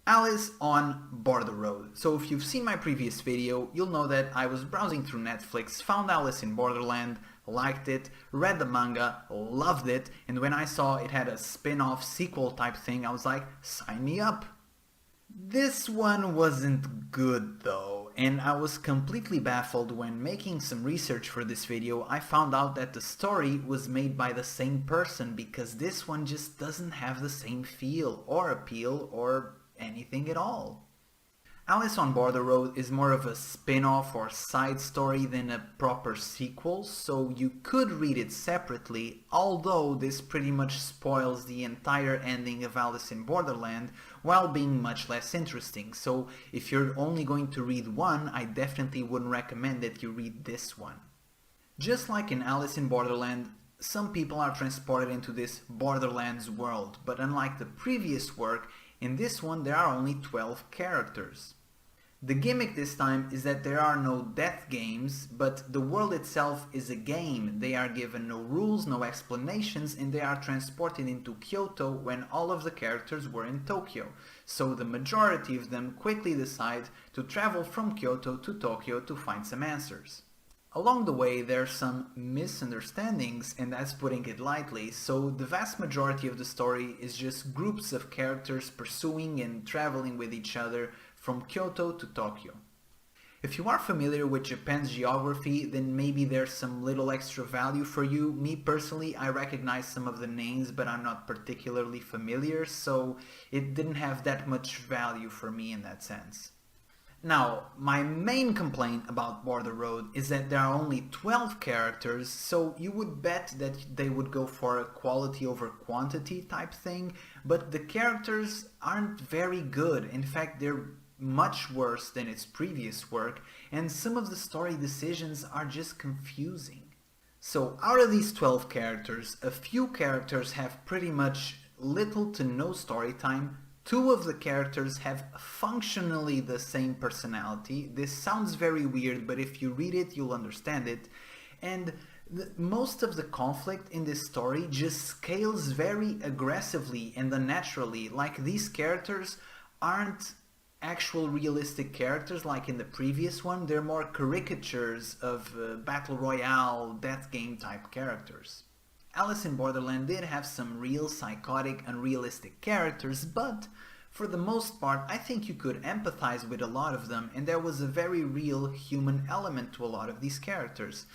Alice on Borderland. So if you've seen my previous video, you'll know that I was browsing through Netflix, found Alice in Borderland, liked it, read the manga, loved it, and when I saw it had a spin-off sequel type thing, I was like, sign me up. This one wasn't good though, and I was completely baffled when making some research for this video. I found out that the story was made by the same person because this one just doesn't have the same feel or appeal or anything at all. Alice on Borderland is more of a spin-off or side story than a proper sequel, so you could read it separately, although this pretty much spoils the entire ending of Alice in Borderland while being much less interesting. So if you're only going to read one, I definitely wouldn't recommend that you read this one. Just like in Alice in Borderland, some people are transported into this Borderlands world, but unlike the previous work, in this one there are only 12 characters. The gimmick this time is that there are no death games, but the world itself is a game. They are given no rules, no explanations, and they are transported into Kyoto when all of the characters were in Tokyo. So the majority of them quickly decide to travel from Kyoto to Tokyo to find some answers. Along the way there are some misunderstandings, and that's putting it lightly, so the vast majority of the story is just groups of characters pursuing and traveling with each other from Kyoto to Tokyo. If you are familiar with Japan's geography, then maybe there's some little extra value for you. Me personally, I recognize some of the names, but I'm not particularly familiar, so it didn't have that much value for me in that sense. Now, my main complaint about Borderland is that there are only 12 characters, so you would bet that they would go for a quality over quantity type thing, but the characters aren't very good. In fact, they're much worse than its previous work, and some of the story decisions are just confusing. So out of these 12 characters, a few characters have pretty much little to no story time. Two of the characters have functionally the same personality. This sounds very weird, but if you read it, you'll understand it. And most of the conflict in this story just scales very aggressively and unnaturally. Like, these characters aren't actual realistic characters like in the previous one. They're more caricatures of Battle Royale, death game type characters. Alice in Borderland did have some real psychotic, unrealistic characters, but for the most part I think you could empathize with a lot of them, and there was a very real human element to a lot of these characters.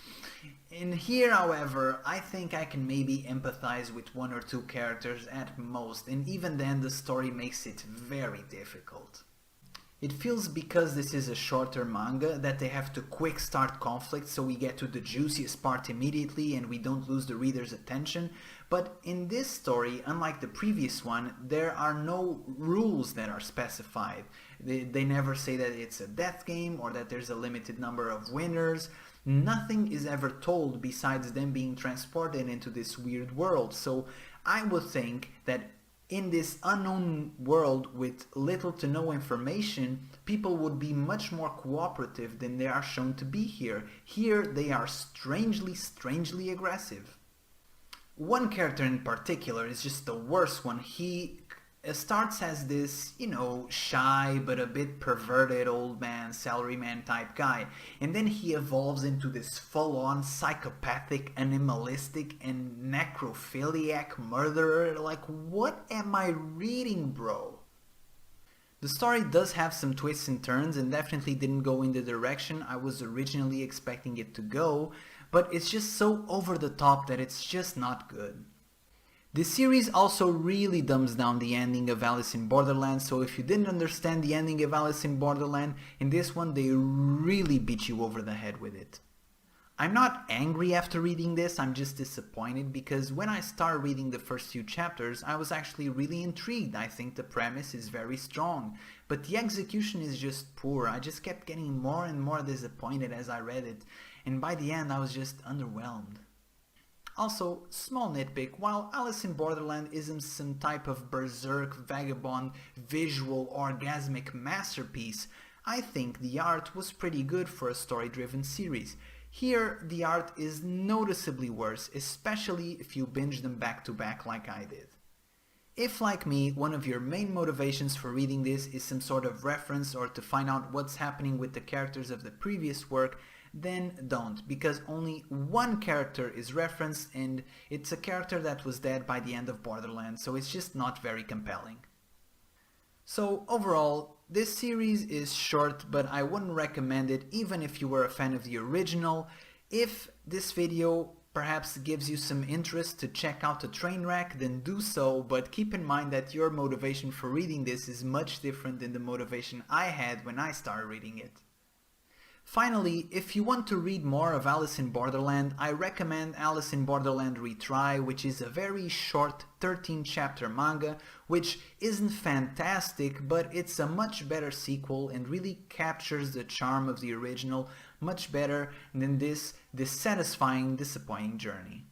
In here, however, I think I can maybe empathize with one or two characters at most, and even then the story makes it very difficult. It feels, because this is a shorter manga, that they have to quick start conflict so we get to the juiciest part immediately and we don't lose the reader's attention. But in this story, unlike the previous one, there are no rules that are specified. They never say that it's a death game or that there's a limited number of winners. Nothing is ever told besides them being transported into this weird world. So I would think that in this unknown world with little to no information, people would be much more cooperative than they are shown to be here. Here they are strangely aggressive. One character in particular is just the worst one. He starts as this, shy but a bit perverted old man, salaryman type guy, and then he evolves into this full-on psychopathic, animalistic, and necrophiliac murderer. Like, what am I reading, bro? The story does have some twists and turns and definitely didn't go in the direction I was originally expecting it to go, but it's just so over the top that it's just not good. This series also really dumbs down the ending of Alice in Borderland, so if you didn't understand the ending of Alice in Borderland, in this one they really beat you over the head with it. I'm not angry after reading this, I'm just disappointed, because when I started reading the first few chapters I was actually really intrigued. I think the premise is very strong, but the execution is just poor. I just kept getting more and more disappointed as I read it, and by the end I was just underwhelmed. Also, small nitpick, while Alice in Borderland isn't some type of berserk, vagabond, visual, orgasmic masterpiece, I think the art was pretty good for a story-driven series. Here, the art is noticeably worse, especially if you binge them back to back like I did. If, like me, one of your main motivations for reading this is some sort of reference or to find out what's happening with the characters of the previous work, then don't, because only one character is referenced and it's a character that was dead by the end of Borderland, so it's just not very compelling. So overall, this series is short, but I wouldn't recommend it even if you were a fan of the original. If this video perhaps gives you some interest to check out the train wreck, then do so, but keep in mind that your motivation for reading this is much different than the motivation I had when I started reading it. Finally, if you want to read more of Alice in Borderland, I recommend Alice in Borderland Retry, which is a very short 13-chapter manga, which isn't fantastic, but it's a much better sequel and really captures the charm of the original much better than this dissatisfying, disappointing journey.